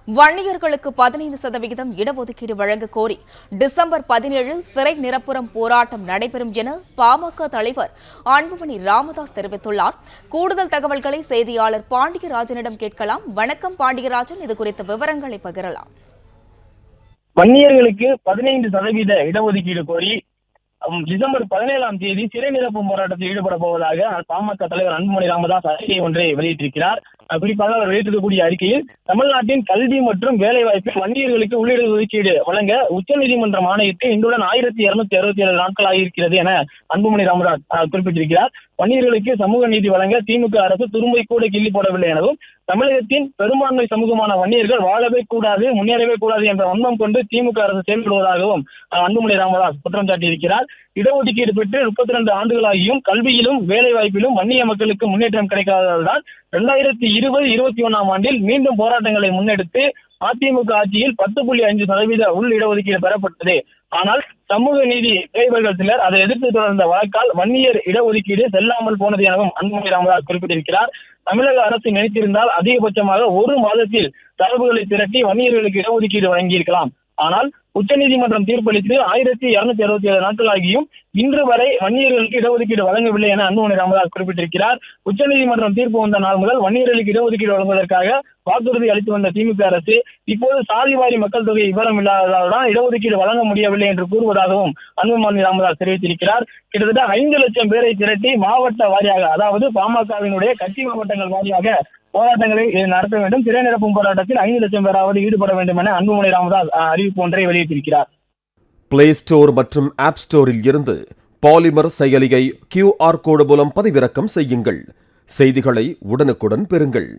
வன்னியர்களுக்கு 15% இடஒதுக்கீடு வழங்க கோரி டிசம்பர் 17 சிறை நிரப்புறம் போராட்டம் நடைபெறும் என பாமக தலைவர் அன்புமணி ராமதாஸ் தெரிவித்துள்ளார். கூடுதல் தகவல்களை செய்தியாளர் பாண்டியராஜனிடம் கேட்கலாம். வணக்கம் பாண்டியராஜன், இது குறித்த விவரங்களை பகிரலாம். வன்னியர்களுக்கு 15% இடஒதுக்கீடு கோரி டிசம்பர் 17 சிறை நிரப்பும் போராட்டத்தில் ஈடுபட போவதாக பாமக தலைவர் அன்புமணி ராமதாஸ் அறிக்கை ஒன்றை வெளியிட்டிருக்கிறார். குறிப்பாக அவர் வெளியிட்டிருக்கக்கூடிய அறிக்கையில் தமிழ்நாட்டின் கல்வி மற்றும் வேலைவாய்ப்பில் வன்னியர்களுக்கு உள்ளிட ஒதுக்கீடு வழங்க உச்சநீதிமன்றம் ஆணையிட்டு இன்றுடன் 1267 நாட்கள் ஆகியிருக்கிறது என அன்புமணி ராமதாஸ் குறிப்பிட்டிருக்கிறார். வன்னியர்களுக்கு சமூக நீதி வழங்க திமுக அரசு துரும்பை கூட கிள்ளி போடவில்லை எனவும், தமிழகத்தின் பெரும்பான்மை சமூகமான வன்னியர்கள் வாழவே கூடாது, முன்னேறவே கூடாது என்ற வன்மம் கொண்டு திமுக அரசு செயல்படுவதாகவும் அன்புமணி ராமதாஸ் குற்றம் சாட்டியிருக்கிறார். இடஒதுக்கீடு பெற்று 32 ஆண்டுகளாகியும் கல்வியிலும் வேலை வாய்ப்பிலும் வன்னிய மக்களுக்கு முன்னேற்றம் கிடைக்காததால் 2020-21 ஆண்டில் மீண்டும் போராட்டங்களை முன்னெடுத்து அதிமுக ஆட்சியில் 10.5% உள் இடஒதுக்கீடு பெறப்பட்டது. ஆனால் சமூக நீதி இறைவர்கள் சிலர் அதை எதிர்த்து தொடர்ந்த வழக்கால் வன்னியர் இடஒதுக்கீடு செல்லாமல் போனது எனவும் அன்புமணி ராமதாஸ் குறிப்பிட்டிருக்கிறார். தமிழக அரசு நினைத்திருந்தால் அதிகபட்சமாக ஒரு மாதத்தில் தரவுகளை திரட்டி வன்னியர்களுக்கு இடஒதுக்கீடு வழங்கியிருக்கலாம். ஆனால் உச்சநீதிமன்றம் தீர்ப்பளித்து 1267 நாட்கள் ஆகியும் இன்று வரை வன்னியர்களுக்கு இடஒதுக்கீடு வழங்கவில்லை என அன்புமணி ராமதாஸ் குறிப்பிட்டிருக்கிறார். உச்சநீதிமன்றம் தீர்ப்பு வந்த நாள் முதல் வன்னியர்களுக்கு இடஒதுக்கீடு வழங்குவதற்காக வாக்குறுதி அளித்து வந்த திமுக அரசு இப்போது சாதிவாரி மக்கள் தொகை விவரம் இல்லாததால்தான் இடஒதுக்கீடு வழங்க முடியவில்லை என்று கூறுவதாகவும் அன்புமணி ராமதாஸ் தெரிவித்திருக்கிறார். கிட்டத்தட்ட 5 லட்சம் பேரை திரட்டி மாவட்ட வாரியாக, அதாவது பாமகவினுடைய கட்சி மாவட்டங்கள் வாரியாக போராட்டங்களை நடத்த வேண்டும். சிறை நிரப்பும் போராட்டத்தில் 5 லட்சம் பேராவது ஈடுபட வேண்டும் என அன்புமணி ராமதாஸ் அறிவிப்பு ஒன்றை வெளியிட்டிருக்கிறார். பிளே ஸ்டோர் மற்றும் ஆப் ஸ்டோரில் இருந்து பாலிமர் செயலியை QR கோடு மூலம் பதிவிறக்கம் செய்யுங்கள். செய்திகளை உடனுக்குடன் பெறுங்கள்.